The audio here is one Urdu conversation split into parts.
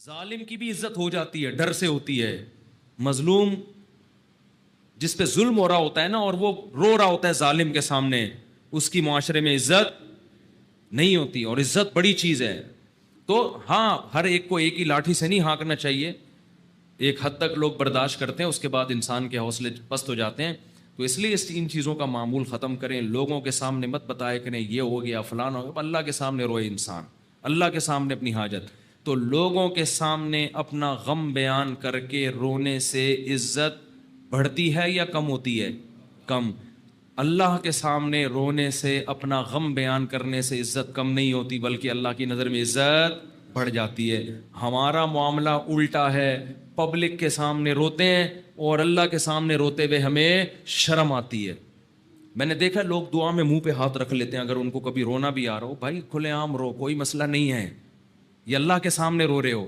ظالم کی بھی عزت ہو جاتی ہے، ڈر سے ہوتی ہے. مظلوم جس پہ ظلم ہو رہا ہوتا ہے نا، اور وہ رو رہا ہوتا ہے ظالم کے سامنے، اس کی معاشرے میں عزت نہیں ہوتی. اور عزت بڑی چیز ہے. تو ہاں، ہر ایک کو ایک ہی لاٹھی سے نہیں ہانکنا چاہیے. ایک حد تک لوگ برداشت کرتے ہیں، اس کے بعد انسان کے حوصلے پست ہو جاتے ہیں. تو اس لیے ان چیزوں کا معمول ختم کریں. لوگوں کے سامنے مت بتائے کریں یہ ہو گیا فلانا ہو گیا. اللہ کے سامنے روئے انسان، اللہ کے سامنے اپنی حاجت. تو لوگوں کے سامنے اپنا غم بیان کر کے رونے سے عزت بڑھتی ہے یا کم ہوتی ہے؟ کم. اللہ کے سامنے رونے سے، اپنا غم بیان کرنے سے عزت کم نہیں ہوتی، بلکہ اللہ کی نظر میں عزت بڑھ جاتی ہے. ہمارا معاملہ الٹا ہے. پبلک کے سامنے روتے ہیں اور اللہ کے سامنے روتے ہوئے ہمیں شرم آتی ہے. میں نے دیکھا لوگ دعا میں منہ پہ ہاتھ رکھ لیتے ہیں اگر ان کو کبھی رونا بھی آ رہا ہو. بھائی کھلے عام رو، کوئی مسئلہ نہیں ہے. یہ اللہ کے سامنے رو رہے ہو.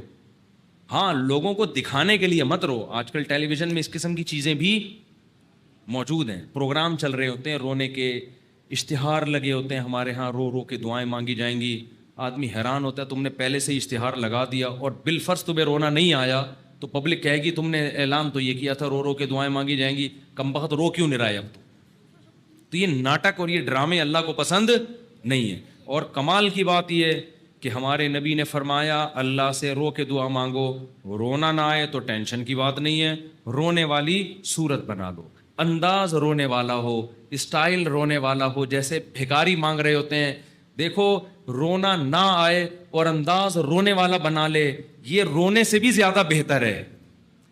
ہاں، لوگوں کو دکھانے کے لیے مت رو. آج کل ٹیلی ویژن میں اس قسم کی چیزیں بھی موجود ہیں، پروگرام چل رہے ہوتے ہیں رونے کے، اشتہار لگے ہوتے ہیں ہمارے ہاں، رو رو کے دعائیں مانگی جائیں گی. آدمی حیران ہوتا ہے، تم نے پہلے سے ہی اشتہار لگا دیا اور بالفرض تمہیں رونا نہیں آیا تو پبلک کہے گی تم نے اعلان تو یہ کیا تھا رو رو کے دعائیں مانگی جائیں گی، کم بخت رو کیوں نہیں رہا ہے اب تو یہ ناٹک اور یہ ڈرامے اللہ کو پسند نہیں ہے. اور کمال کی بات یہ کہ ہمارے نبی نے فرمایا اللہ سے رو کے دعا مانگو، رونا نہ آئے تو ٹینشن کی بات نہیں ہے، رونے والی صورت بنا دو، انداز رونے والا ہو، اسٹائل رونے والا ہو. جیسے بھکاری مانگ رہے ہوتے ہیں، دیکھو رونا نہ آئے اور انداز رونے والا بنا لے، یہ رونے سے بھی زیادہ بہتر ہے.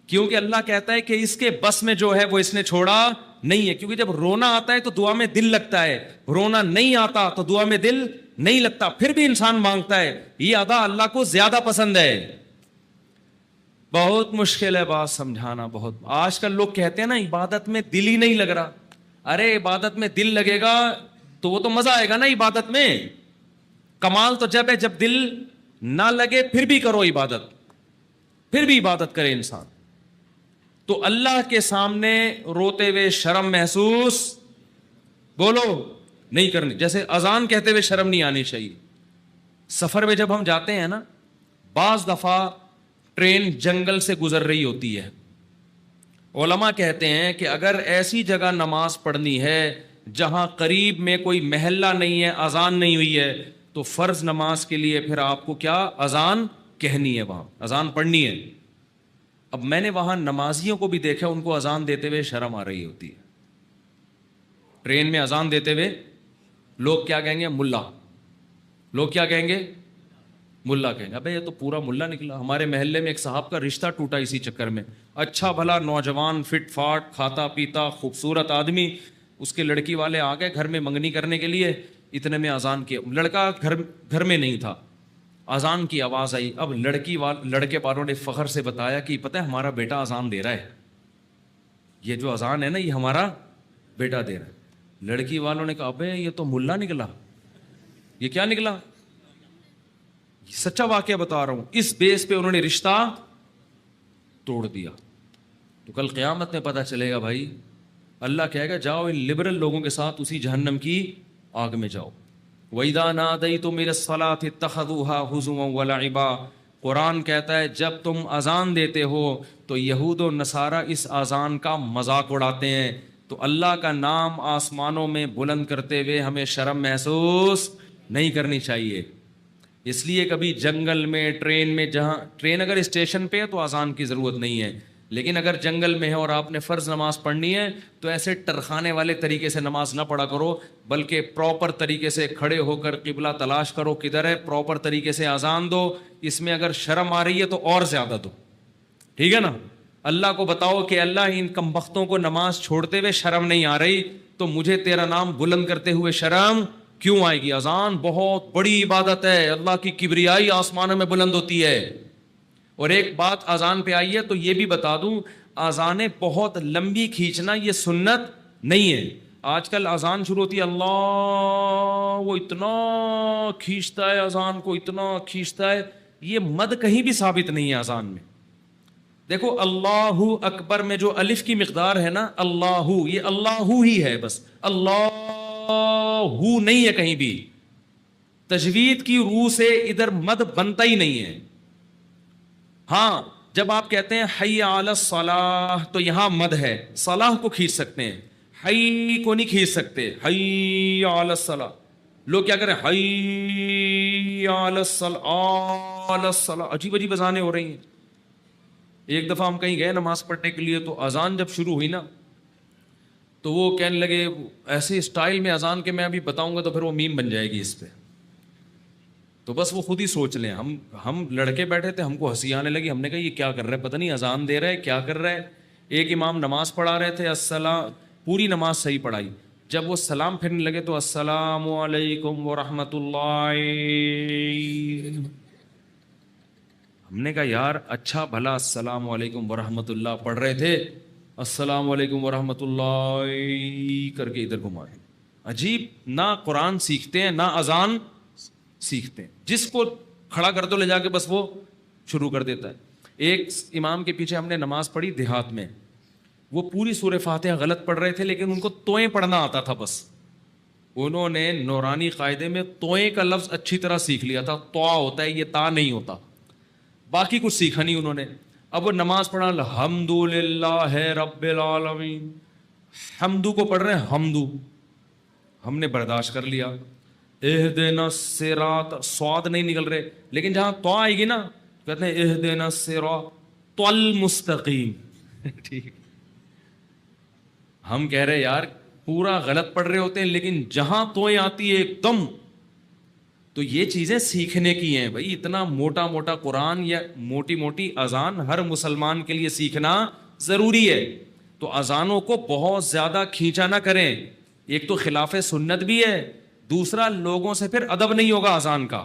کیونکہ اللہ کہتا ہے کہ اس کے بس میں جو ہے وہ اس نے چھوڑا نہیں ہے. کیونکہ جب رونا آتا ہے تو دعا میں دل لگتا ہے، رونا نہیں آتا تو دعا میں دل نہیں لگتا، پھر بھی انسان مانگتا ہے. یہ ادا اللہ کو زیادہ پسند ہے. بہت مشکل ہے بات سمجھانا. بہت آج کل لوگ کہتے ہیں نا عبادت میں دل ہی نہیں لگ رہا. ارے عبادت میں دل لگے گا تو وہ تو مزہ آئے گا نا عبادت میں. کمال تو جب ہے جب دل نہ لگے پھر بھی کرو عبادت، پھر بھی عبادت کرے انسان. تو اللہ کے سامنے روتے ہوئے شرم محسوس بولو نہیں کرنی. جیسے اذان کہتے ہوئے شرم نہیں آنی چاہیے. سفر میں جب ہم جاتے ہیں نا، بعض دفعہ ٹرین جنگل سے گزر رہی ہوتی ہے. علماء کہتے ہیں کہ اگر ایسی جگہ نماز پڑھنی ہے جہاں قریب میں کوئی محلہ نہیں ہے، اذان نہیں ہوئی ہے، تو فرض نماز کے لیے پھر آپ کو کیا اذان کہنی ہے، وہاں اذان پڑھنی ہے. اب میں نے وہاں نمازیوں کو بھی دیکھا، ان کو اذان دیتے ہوئے شرم آ رہی ہوتی ہے. ٹرین میں اذان دیتے ہوئے لوگ کیا کہیں گے؟ ملا. لوگ کیا کہیں گے؟ ملا کہیں گے. ابے یہ تو پورا ملا نکلا. ہمارے محلے میں ایک صاحب کا رشتہ ٹوٹا اسی چکر میں. اچھا بھلا نوجوان، فٹ فاٹ، کھاتا پیتا، خوبصورت آدمی. اس کے لڑکی والے آ گئے گھر میں منگنی کرنے کے لیے، اتنے میں اذان کیا. لڑکا گھر میں نہیں تھا، اذان کی آواز آئی. اب لڑکے والوں نے فخر سے بتایا کہ پتہ ہے ہمارا بیٹا اذان دے رہا ہے، یہ جو اذان ہے نا یہ ہمارا بیٹا دے رہا ہے. لڑکی والوں نے کہا ابے یہ تو ملا نکلا. یہ کیا نکلا؟ سچا واقعہ بتا رہا ہوں. اس بیس پہ انہوں نے رشتہ توڑ دیا. تو کل قیامت میں پتہ چلے گا بھائی. اللہ کہے گا جاؤ ان لبرل لوگوں کے ساتھ اسی جہنم کی آگ میں جاؤ. وَإِذَا نَادَيْتُمْ إِلَى الصَّلَاةِ اتَّخَذُوهَا هُزُوًا وَلَعِبًا. قرآن کہتا ہے جب تم اذان دیتے ہو تو یہود و نصارہ اس اذان کا مذاق اڑاتے ہیں. تو اللہ کا نام آسمانوں میں بلند کرتے ہوئے ہمیں شرم محسوس نہیں کرنی چاہیے. اس لیے کبھی جنگل میں، ٹرین میں، جہاں ٹرین اگر اسٹیشن پہ ہے تو اذان کی ضرورت نہیں ہے، لیکن اگر جنگل میں ہے اور آپ نے فرض نماز پڑھنی ہے تو ایسے ٹرخانے والے طریقے سے نماز نہ پڑھا کرو، بلکہ پراپر طریقے سے کھڑے ہو کر قبلہ تلاش کرو کدھر ہے، پراپر طریقے سے اذان دو. اس میں اگر شرم آ رہی ہے تو اور زیادہ دو. ٹھیک ہے نا؟ اللہ کو بتاؤ کہ اللہ ان کم بختوں کو نماز چھوڑتے ہوئے شرم نہیں آ رہی تو مجھے تیرا نام بلند کرتے ہوئے شرم کیوں آئے گی؟ اذان بہت بڑی عبادت ہے، اللہ کی کبریائی آسمانوں میں بلند ہوتی ہے. اور ایک بات اذان پہ آئی ہے تو یہ بھی بتا دوں، اذانیں بہت لمبی کھینچنا یہ سنت نہیں ہے. آج کل اذان شروع ہوتی ہے اللہ، وہ اتنا کھینچتا ہے اذان کو، اتنا کھینچتا ہے. یہ مد کہیں بھی ثابت نہیں ہے اذان میں. دیکھو اللہ اکبر میں جو الف کی مقدار ہے نا، اللہ، یہ اللہ ہی ہے بس، اللہ نہیں ہے کہیں بھی. تجوید کی روح سے ادھر مد بنتا ہی نہیں ہے. ہاں جب آپ کہتے ہیں حی علی الصلاح تو یہاں مد ہے، صلاح کو کھینچ سکتے ہیں، حی کو نہیں کھینچ سکتے. حی علی الصلاح. لوگ کیا کریں، حی علی الصلاح، علی الصلاح، عجیب عجیب اذانیں ہو رہی ہیں. ایک دفعہ ہم کہیں گئے نماز پڑھنے کے لیے، تو اذان جب شروع ہوئی نا تو وہ کہنے لگے ایسے اسٹائل میں اذان کے، میں ابھی بتاؤں گا تو پھر وہ میم بن جائے گی اس پہ. تو بس وہ خود ہی سوچ لیں. ہم لڑکے بیٹھے تھے، ہم کو ہنسی آنے لگی. ہم نے کہا یہ کیا کر رہا ہے، پتہ نہیں اذان دے رہا ہے کیا کر رہا ہے. ایک امام نماز پڑھا رہے تھے، السلام، پوری نماز صحیح پڑھائی. جب وہ سلام پھرنے لگے تو السلام علیکم ورحمۃ اللہ. ہم نے کہا یار اچھا بھلا السلام علیکم ورحمۃ اللہ پڑھ رہے تھے، السلام علیکم ورحمۃ اللہ کر کے ادھر گھما دیا. عجیب، نہ قرآن سیکھتے ہیں نہ اذان سیکھتے ہیں. جس کو کھڑا کر دو لے جا کے بس وہ شروع کر دیتا ہے. ایک امام کے پیچھے ہم نے نماز پڑھی دیہات میں، وہ پوری سورہ فاتحہ غلط پڑھ رہے تھے لیکن ان کو توئیں پڑھنا آتا تھا. بس انہوں نے نورانی قاعدے میں توئیں کا لفظ اچھی طرح سیکھ لیا تھا. توا ہوتا ہے، یہ تا نہیں ہوتا. باقی کچھ سیکھا نہیں انہوں نے. اب وہ نماز پڑھا الحمد للہ رب العالمین، حمدو کو پڑھ رہے ہیں حمدو. ہم نے برداشت کر لیا. اہدنا الصراط، سواد نہیں نکل رہے، لیکن جہاں تو آئے گی نا کہتے ہیں اہدنا الصراط المستقیم. ٹھیک، ہم کہہ رہے یار پورا غلط پڑھ رہے ہوتے ہیں، لیکن جہاں توئیں آتی ہے ایک دم. تو یہ چیزیں سیکھنے کی ہیں بھائی. اتنا موٹا موٹا قرآن یا موٹی موٹی اذان ہر مسلمان کے لیے سیکھنا ضروری ہے. تو اذانوں کو بہت زیادہ کھینچا نہ کریں. ایک تو خلاف سنت بھی ہے، دوسرا لوگوں سے پھر ادب نہیں ہوگا اذان کا.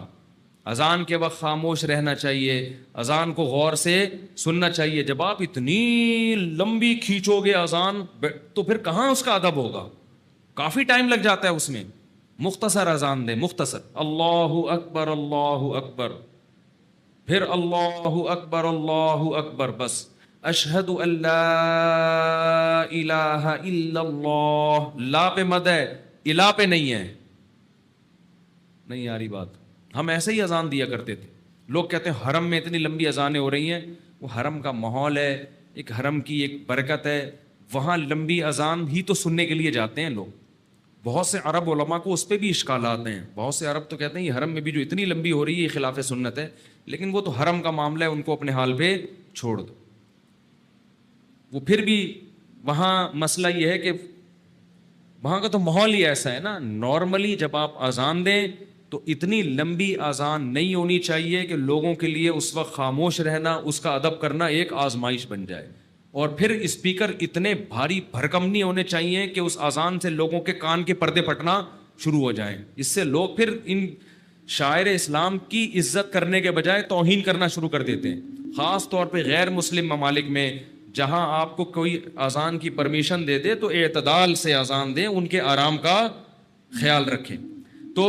اذان کے وقت خاموش رہنا چاہیے، اذان کو غور سے سننا چاہیے. جب آپ اتنی لمبی کھینچو گے اذان تو پھر کہاں اس کا ادب ہوگا، کافی ٹائم لگ جاتا ہے اس میں. مختصر اذان دے، مختصر، اللہ اکبر اللہ اکبر، پھر اللہ اکبر اللہ اکبر، بس. اشہد ان لا الہ الا اللہ، لا پہ مد ہے، الہ پہ نہیں ہے. نہیں آ رہی بات. ہم ایسے ہی اذان دیا کرتے تھے. لوگ کہتے ہیں حرم میں اتنی لمبی اذانیں ہو رہی ہیں. وہ حرم کا ماحول ہے، ایک حرم کی ایک برکت ہے، وہاں لمبی اذان ہی تو سننے کے لیے جاتے ہیں لوگ. بہت سے عرب علماء کو اس پہ بھی اشکالات ہیں. بہت سے عرب تو کہتے ہیں یہ حرم میں بھی جو اتنی لمبی ہو رہی ہے یہ خلاف سنت ہے، لیکن وہ تو حرم کا معاملہ ہے، ان کو اپنے حال پہ چھوڑ دو. وہ پھر بھی وہاں مسئلہ یہ ہے کہ وہاں کا تو ماحول ہی ایسا ہے نا. نارملی جب آپ اذان دیں تو اتنی لمبی اذان نہیں ہونی چاہیے کہ لوگوں کے لیے اس وقت خاموش رہنا، اس کا ادب کرنا ایک آزمائش بن جائے. اور پھر اسپیکر اتنے بھاری بھرکم نہیں ہونے چاہیے کہ اس اذان سے لوگوں کے کان کے پردے پھٹنا شروع ہو جائیں. اس سے لوگ پھر ان شاعر اسلام کی عزت کرنے کے بجائے توہین کرنا شروع کر دیتے ہیں. خاص طور پہ غیر مسلم ممالک میں جہاں آپ کو کوئی اذان کی پرمیشن دے دے تو اعتدال سے اذان دیں، ان کے آرام کا خیال رکھیں. تو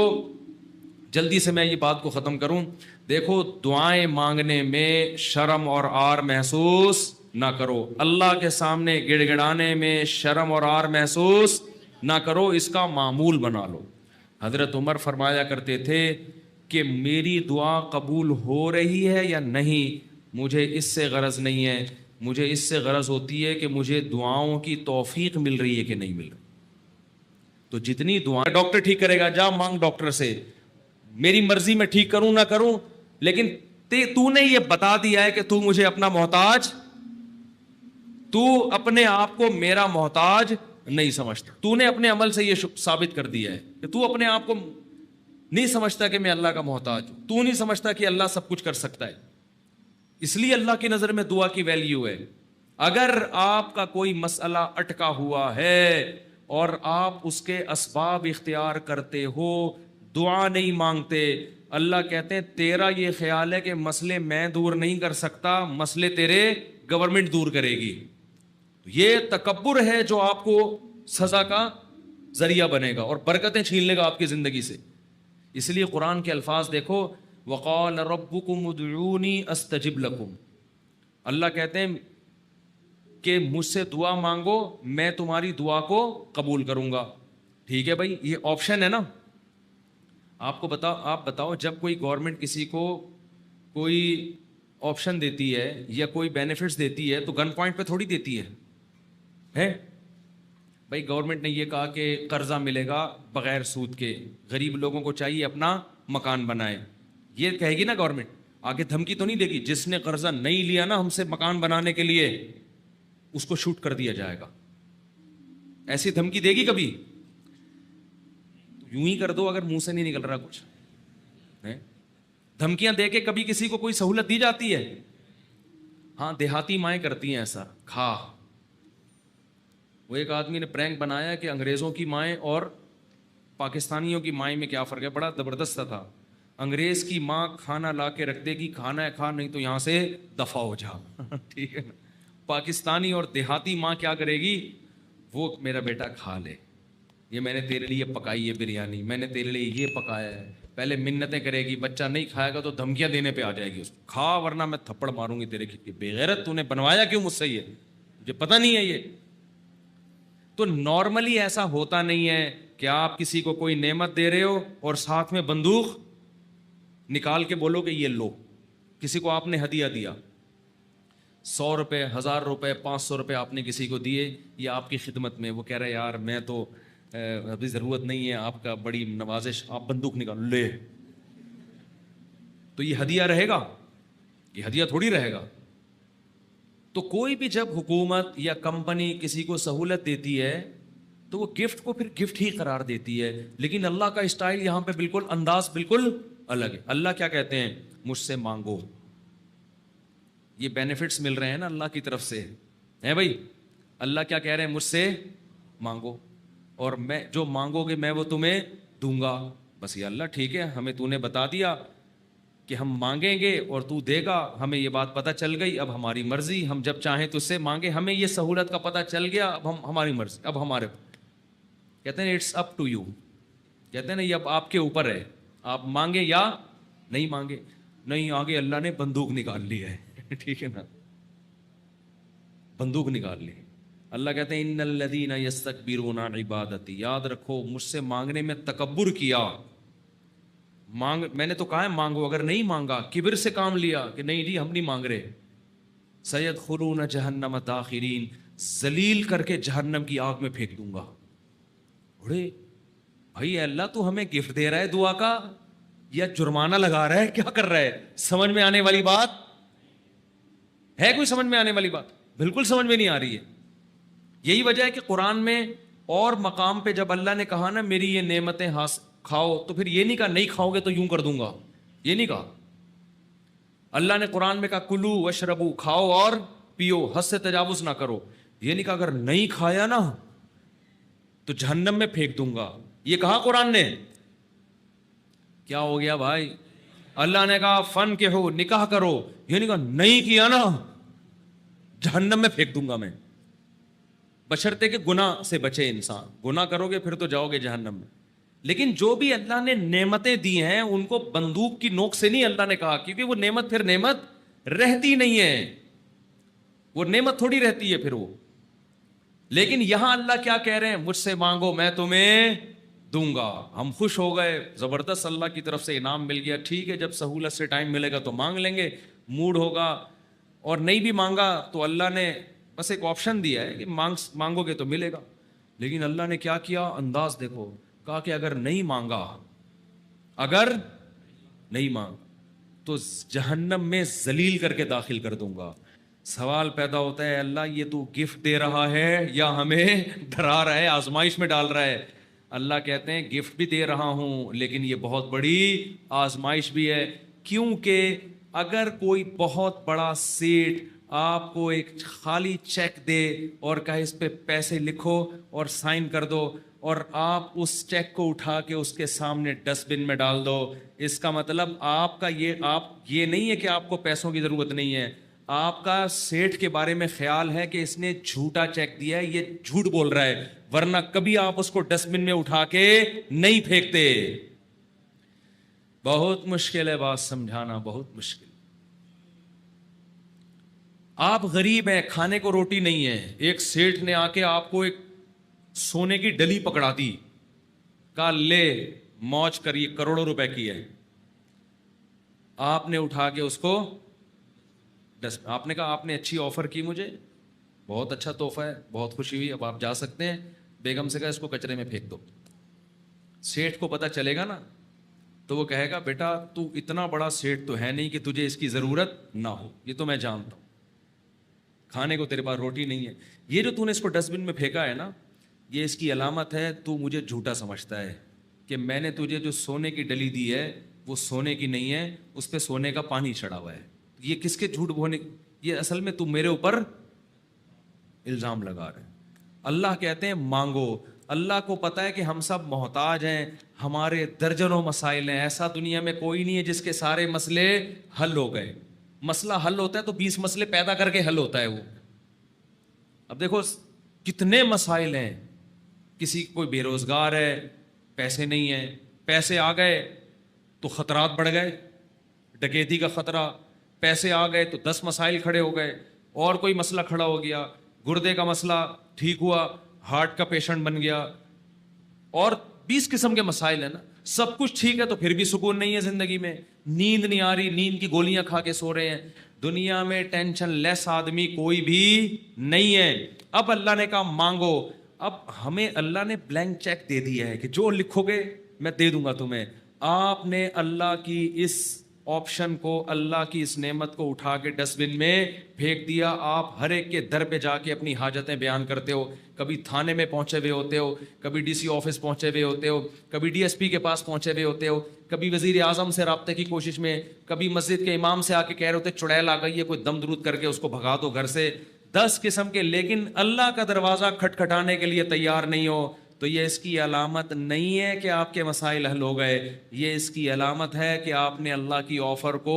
جلدی سے میں یہ بات کو ختم کروں. دیکھو دعائیں مانگنے میں شرم اور عار محسوس نہ کرو. اللہ کے سامنے گڑ گڑانے میں شرم اور عار محسوس نہ کرو، اس کا معمول بنا لو. حضرت عمر فرمایا کرتے تھے کہ میری دعا قبول ہو رہی ہے یا نہیں مجھے اس سے غرض نہیں ہے، مجھے اس سے غرض ہوتی ہے کہ مجھے دعاؤں کی توفیق مل رہی ہے کہ نہیں مل رہی. تو جتنی دعائیں، ڈاکٹر ٹھیک کرے گا، جا مانگ ڈاکٹر سے، میری مرضی میں ٹھیک کروں نہ کروں، لیکن تو نے یہ بتا دیا ہے کہ تو مجھے اپنا محتاج، تو اپنے آپ کو میرا محتاج نہیں سمجھتا. تو نے اپنے عمل سے یہ ثابت کر دیا ہے کہ تو اپنے آپ کو نہیں سمجھتا کہ میں اللہ کا محتاج ہوں. تو نہیں سمجھتا کہ اللہ سب کچھ کر سکتا ہے. اس لیے اللہ کی نظر میں دعا کی ویلیو ہے. اگر آپ کا کوئی مسئلہ اٹکا ہوا ہے اور آپ اس کے اسباب اختیار کرتے ہو، دعا نہیں مانگتے، اللہ کہتے ہیں تیرا یہ خیال ہے کہ مسئلے میں دور نہیں کر سکتا، مسئلے تیرے گورنمنٹ دور کرے گی. یہ تکبر ہے جو آپ کو سزا کا ذریعہ بنے گا اور برکتیں چھین لے گا آپ کی زندگی سے. اس لیے قرآن کے الفاظ دیکھو، وقال ربکم ادعونی استجب لکم. اللہ کہتے ہیں کہ مجھ سے دعا مانگو، میں تمہاری دعا کو قبول کروں گا. ٹھیک ہے بھائی، یہ آپشن ہے نا. آپ بتاؤ جب کوئی گورنمنٹ کسی کو کوئی آپشن دیتی ہے یا کوئی بینیفٹس دیتی ہے تو گن پوائنٹ پہ تھوڑی دیتی ہے؟ بھائی گورنمنٹ نے یہ کہا کہ قرضہ ملے گا بغیر سود کے، غریب لوگوں کو چاہیے اپنا مکان بنائے، یہ کہے گی نا گورنمنٹ؟ آگے دھمکی تو نہیں دے گی جس نے قرضہ نہیں لیا نا ہم سے مکان بنانے کے لیے اس کو شوٹ کر دیا جائے گا، ایسی دھمکی دے گی کبھی؟ یوں ہی کر دو اگر منہ سے نہیں نکل رہا کچھ. دھمکیاں دے کے کبھی کسی کو کوئی سہولت دی جاتی ہے؟ ہاں دیہاتی مائیں کرتی ہیں ایسا. کھا وہ ایک آدمی نے پرینک بنایا کہ انگریزوں کی مائیں اور پاکستانیوں کی مائیں میں کیا فرق ہے، بڑا زبردست تھا. انگریز کی ماں کھانا لا کے رکھ دے گی، کھانا ہے کھا، نہیں تو یہاں سے دفع ہو جا. ٹھیک ہے نا. پاکستانی اور دیہاتی ماں کیا کرے گی؟ وہ میرا بیٹا کھا لے، یہ میں نے تیرے لیے پکائی ہے بریانی، میں نے تیرے لیے یہ پکایا ہے. پہلے منتیں کرے گی، بچہ نہیں کھائے گا تو دھمکیاں دینے پہ آ جائے گی اس کو، کھا ورنہ میں تھپڑ ماروں گی تیرے کی. بےغیرت، تو نے بنوایا کیوں مجھ سے؟ یہ مجھے پتہ نہیں ہے یہ. تو نارملی ایسا ہوتا نہیں ہے کہ آپ کسی کو کوئی نعمت دے رہے ہو اور ساتھ میں بندوق نکال کے بولو کہ یہ لو. کسی کو آپ نے ہدیہ دیا، 100 روپے، 1000 روپے، 500 روپے آپ نے کسی کو دیے یا آپ کی خدمت میں، وہ کہہ رہے یار میں تو ابھی ضرورت نہیں ہے آپ کا، بڑی نوازش، آپ بندوق نکال لے، تو یہ ہدیہ رہے گا؟ یہ ہدیہ تھوڑی رہے گا. تو کوئی بھی جب حکومت یا کمپنی کسی کو سہولت دیتی ہے تو وہ گفٹ کو پھر گفٹ ہی قرار دیتی ہے. لیکن اللہ کا اسٹائل یہاں پہ بالکل انداز بالکل الگ ہے. اللہ کیا کہتے ہیں؟ مجھ سے مانگو. یہ بینیفٹس مل رہے ہیں نا اللہ کی طرف سے، ہے بھائی. اللہ کیا کہہ رہے ہیں؟ مجھ سے مانگو اور میں جو مانگو گے میں وہ تمہیں دوں گا. بس یہ اللہ ٹھیک ہے، ہمیں تو نے بتا دیا کہ ہم مانگیں گے اور تو دے گا، ہمیں یہ بات پتہ چل گئی، اب ہماری مرضی، ہم جب چاہیں تو اس سے مانگیں. ہمیں یہ سہولت کا پتہ چل گیا، اب ہماری مرضی، اب ہمارے. کہتے ہیں اٹس اپ ٹو یو، کہتے ہیں نا یہ اب آپ کے اوپر ہے، آپ مانگے یا نہیں مانگے. نہیں آگے اللہ نے بندوق نکال لی ہے. ٹھیک ہے نا، بندوق نکال لی. اللہ کہتے ہیں ان الذین یستکبرون عن عبادتی، یاد رکھو مجھ سے مانگنے میں تکبر کیا. میں نے تو کہا ہے مانگو، اگر نہیں مانگا کبر سے کام لیا کہ نہیں جی ہم نہیں مانگ رہے، سیدخلون جہنم داخرین، ذلیل کر کے جہنم کی آگ میں پھینک دوں گا. بڑے بھائی اللہ تو ہمیں گفٹ دے رہا ہے دعا کا یا جرمانہ لگا رہا ہے، کیا کر رہا ہے؟ سمجھ میں آنے والی بات ہے؟ کوئی سمجھ میں آنے والی بات؟ بالکل سمجھ میں نہیں آ رہی ہے. یہی وجہ ہے کہ قرآن میں اور مقام پہ جب اللہ نے کہا نا میری یہ نعمتیں کھاؤ، تو پھر یہ نہیں کہا نہیں کھاؤ گے تو یوں کر دوں گا، یہ نہیں کہا. اللہ نے قرآن میں کہا کلو واشربو، کھاؤ اور پیو، حد سے تجاوز نہ کرو. یہ نہیں کہا اگر نہیں کھایا نا تو جہنم میں پھینک دوں گا. یہ کہا قرآن نے؟ کیا ہو گیا بھائی؟ اللہ نے کہا فن کے ہو، نکاح کرو. یہ نہیں کہا نہیں کیا نا جہنم میں پھینک دوں گا میں. بشرطے کہ گناہ سے بچے انسان، گناہ کرو گے پھر تو جاؤ گے جہنم میں. لیکن جو بھی اللہ نے نعمتیں دی ہیں ان کو بندوق کی نوک سے نہیں اللہ نے کہا، کیونکہ وہ نعمت پھر نعمت رہتی نہیں ہے، وہ نعمت تھوڑی رہتی ہے پھر وہ. لیکن یہاں اللہ کیا کہہ رہے ہیں؟ مجھ سے مانگو میں تمہیں دوں گا. ہم خوش ہو گئے، زبردست، اللہ کی طرف سے انعام مل گیا. ٹھیک ہے جب سہولت سے ٹائم ملے گا تو مانگ لیں گے، موڈ ہوگا. اور نہیں بھی مانگا تو اللہ نے بس ایک آپشن دیا ہے کہ مانگو گے تو ملے گا. لیکن اللہ نے کیا کیا؟ انداز دیکھو، کہا کہ اگر نہیں مانگا تو جہنم میں ذلیل کر کے داخل کر دوں گا. سوال پیدا ہوتا ہے اللہ یہ تو گفٹ دے رہا ہے یا ہمیں ڈرا رہا ہے، آزمائش میں ڈال رہا ہے؟ اللہ کہتے ہیں گفٹ بھی دے رہا ہوں لیکن یہ بہت بڑی آزمائش بھی ہے. کیونکہ اگر کوئی بہت بڑا سیٹ آپ کو ایک خالی چیک دے اور کہے اس پہ پیسے لکھو اور سائن کر دو، اور آپ اس چیک کو اٹھا کے اس کے سامنے ڈسٹ بن میں ڈال دو، اس کا مطلب آپ یہ نہیں ہے کہ آپ کو پیسوں کی ضرورت نہیں ہے، آپ کا سیٹ کے بارے میں خیال ہے کہ اس نے جھوٹا چیک دیا ہے، یہ جھوٹ بول رہا ہے، ورنہ کبھی آپ اس کو ڈسٹ بن میں اٹھا کے نہیں پھینکتے. بہت مشکل ہے بات سمجھانا، بہت مشکل. آپ غریب ہیں، کھانے کو روٹی نہیں ہے، ایک سیٹ نے آ کے آپ کو ایک سونے کی ڈلی پکڑا دی، کہا لے موج کر، یہ کروڑوں روپے کی ہے. آپ نے اٹھا کے اس کو آپ نے کہا آپ نے اچھی آفر کی مجھے، بہت اچھا تحفہ ہے، بہت خوشی ہوئی، اب آپ جا سکتے ہیں. بیگم سے کہا اس کو کچرے میں پھینک دو. سیٹھ کو پتہ چلے گا نا تو وہ کہے گا بیٹا تو اتنا بڑا سیٹ تو ہے نہیں کہ تجھے اس کی ضرورت نہ ہو، یہ تو میں جانتا ہوں، کھانے کو تیرے پاس روٹی نہیں ہے، یہ جو تو نے اس کو ڈسٹ بن میں پھینکا ہے نا، یہ اس کی علامت ہے تو مجھے جھوٹا سمجھتا ہے کہ میں نے تجھے جو سونے کی ڈلی دی ہے وہ سونے کی نہیں ہے، اس پہ سونے کا پانی چڑھا ہوا ہے. یہ کس کے جھوٹ بولنے، یہ اصل میں تو میرے اوپر الزام لگا رہے ہیں. اللہ کہتے ہیں مانگو. اللہ کو پتہ ہے کہ ہم سب محتاج ہیں، ہمارے درجنوں مسائل ہیں، ایسا دنیا میں کوئی نہیں ہے جس کے سارے مسئلے حل ہو گئے. مسئلہ حل ہوتا ہے تو 20 مسئلے پیدا کر کے حل ہوتا ہے وہ. اب دیکھو کتنے مسائل ہیں، کسی کوئی بے روزگار ہے، پیسے نہیں ہیں، پیسے آ گئے تو خطرات بڑھ گئے، ڈکیتی کا خطرہ، پیسے آ گئے تو 10 مسائل کھڑے ہو گئے، اور کوئی مسئلہ کھڑا ہو گیا، گردے کا مسئلہ ٹھیک ہوا، ہارٹ کا پیشنٹ بن گیا، اور 20 قسم کے مسائل ہیں نا. سب کچھ ٹھیک ہے تو پھر بھی سکون نہیں ہے زندگی میں، نیند نہیں آ رہی، نیند کی گولیاں کھا کے سو رہے ہیں. دنیا میں ٹینشن لیس آدمی کوئی بھی نہیں ہے. اب اللہ نے کہا مانگو. اب ہمیں اللہ نے بلینک چیک دے دیا ہے کہ جو لکھو گے میں دے دوں گا تمہیں. آپ نے اللہ کی اس آپشن کو، اللہ کی اس نعمت کو اٹھا کے ڈسٹ بن میں پھینک دیا. آپ ہر ایک کے در پہ جا کے اپنی حاجتیں بیان کرتے ہو، کبھی تھانے میں پہنچے ہوئے ہوتے ہو، کبھی ڈی سی آفس پہنچے ہوئے ہوتے ہو، کبھی ڈی ایس پی کے پاس پہنچے ہوئے ہوتے ہو، کبھی وزیر اعظم سے رابطے کی کوشش میں، کبھی مسجد کے امام سے آ کے کہہ رہے ہوتے چڑیل آ گئی ہے، کوئی دم درود کر کے اس کو بھگا دو گھر سے. 10 قسم کے، لیکن اللہ کا دروازہ کھٹکھٹانے کے لیے تیار نہیں ہو تو یہ اس کی علامت نہیں ہے کہ آپ کے مسائل حل ہو گئے. یہ اس کی علامت ہے کہ آپ نے اللہ کی آفر کو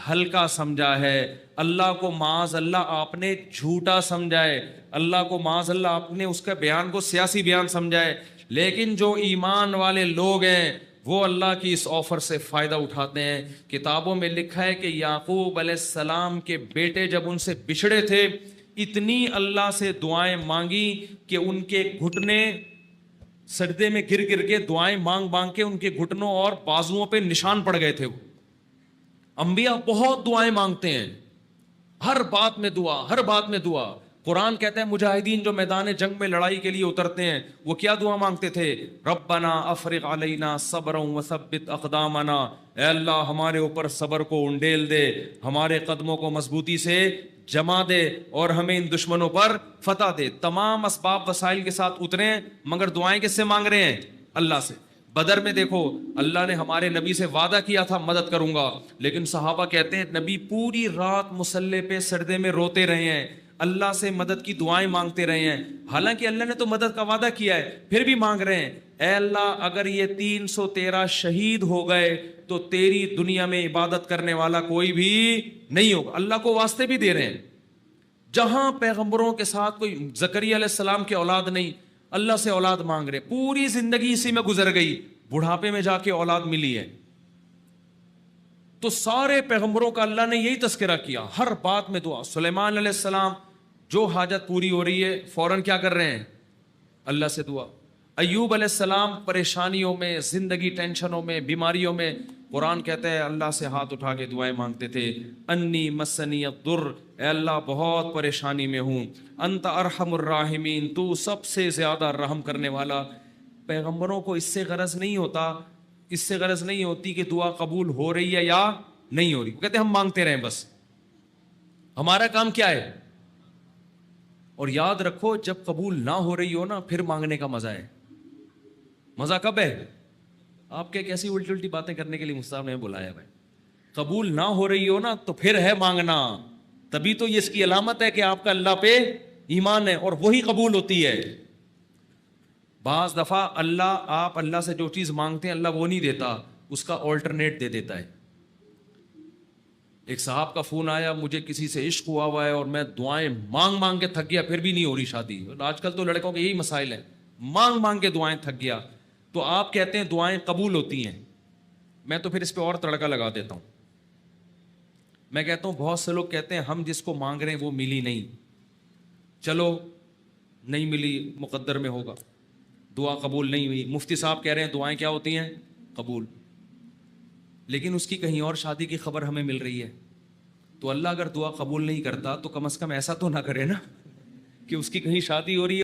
ہلکا سمجھا ہے، اللہ کو معاذ اللہ آپ نے جھوٹا سمجھا ہے، اللہ کو معاذ اللہ آپ نے اس کا بیان کو سیاسی بیان سمجھا ہے. لیکن جو ایمان والے لوگ ہیں وہ اللہ کی اس آفر سے فائدہ اٹھاتے ہیں. کتابوں میں لکھا ہے کہ یعقوب علیہ السلام کے بیٹے جب ان سے بچھڑے تھے، اتنی اللہ سے دعائیں مانگی کہ ان کے گھٹنے سجدے میں گر گر کے دعائیں مانگ مانگ کے ان کے گھٹنوں اور بازوؤں پہ نشان پڑ گئے تھے. وہ انبیاء بہت دعائیں مانگتے ہیں، ہر بات میں دعا، ہر بات میں دعا. قرآن کہتا ہے مجاہدین جو میدان جنگ میں لڑائی کے لیے اترتے ہیں وہ کیا دعا مانگتے تھے؟ ربنا افرغ علینا صبرا وثبت اقدامنا. اے اللہ ہمارے اوپر صبر کو انڈیل دے، ہمارے قدموں کو مضبوطی سے جما دے اور ہمیں ان دشمنوں پر فتح دے. تمام اسباب وسائل کے ساتھ اترے ہیں، مگر دعائیں کس سے مانگ رہے ہیں؟ اللہ سے. بدر میں دیکھو اللہ نے ہمارے نبی سے وعدہ کیا تھا مدد کروں گا، لیکن صحابہ کہتے ہیں نبی پوری رات مصلے پہ سجدے میں روتے رہے ہیں، اللہ سے مدد کی دعائیں مانگتے رہے ہیں، حالانکہ اللہ نے تو مدد کا وعدہ کیا ہے، پھر بھی مانگ رہے ہیں. اے اللہ اگر یہ 313 شہید ہو گئے تو تیری دنیا میں عبادت کرنے والا کوئی بھی نہیں ہوگا. اللہ کو واسطے بھی دے رہے ہیں. جہاں پیغمبروں کے ساتھ کوئی زکریا علیہ السلام کی اولاد نہیں، اللہ سے اولاد مانگ رہے، پوری زندگی اسی میں گزر گئی، بڑھاپے میں جا کے اولاد ملی ہے. تو سارے پیغمبروں کا اللہ نے یہی تذکرہ کیا، ہر بات میں دعا. سلیمان علیہ السلام جو حاجت پوری ہو رہی ہے فوراً کیا کر رہے ہیں؟ اللہ سے دعا. ایوب علیہ السلام پریشانیوں میں، زندگی ٹینشنوں میں، بیماریوں میں، قرآن کہتا ہے اللہ سے ہاتھ اٹھا کے دعائیں مانگتے تھے. انی مسنی الضر، اے اللہ بہت پریشانی میں ہوں، انت ارحم الراحمین، تو سب سے زیادہ رحم کرنے والا. پیغمبروں کو اس سے غرض نہیں ہوتا، اس سے غرض نہیں ہوتی کہ دعا قبول ہو رہی ہے یا نہیں ہو رہی، وہ کہتے ہیں ہم مانگتے رہیں بس، ہمارا کام کیا ہے. اور یاد رکھو جب قبول نہ ہو رہی ہو نا پھر مانگنے کا مزہ ہے. مزہ کب ہے؟ آپ کے کیسی الٹی الٹی باتیں کرنے کے لیے مصطفیٰ نے بلایا بھائی. قبول نہ ہو رہی ہو نا تو پھر ہے مانگنا، تبھی تو یہ اس کی علامت ہے کہ آپ کا اللہ پہ ایمان ہے اور وہی قبول ہوتی ہے. بعض دفعہ آپ اللہ سے جو چیز مانگتے ہیں اللہ وہ نہیں دیتا، اس کا آلٹرنیٹ دے دیتا ہے. ایک صاحب کا فون آیا، مجھے کسی سے عشق ہوا ہے اور میں دعائیں مانگ مانگ کے تھک گیا پھر بھی نہیں ہو رہی شادی. آج کل تو لڑکوں کے یہی مسائل ہیں، مانگ مانگ کے دعائیں تھک گیا. تو آپ کہتے ہیں دعائیں قبول ہوتی ہیں، میں تو پھر اس پہ اور تڑکا لگا دیتا ہوں. میں کہتا ہوں بہت سے لوگ کہتے ہیں ہم جس کو مانگ رہے ہیں وہ ملی نہیں، چلو نہیں ملی مقدر میں ہوگا، دعا قبول نہیں ہوئی. مفتی صاحب کہہ رہے ہیں دعائیں کیا ہوتی ہیں؟ قبول. لیکن اس کی کہیں اور شادی کی خبر ہمیں مل رہی ہے. تو اللہ اگر دعا قبول نہیں کرتا تو کم از کم ایسا تو نہ کرے نا کہ اس کی کہیں شادی ہو رہی ہے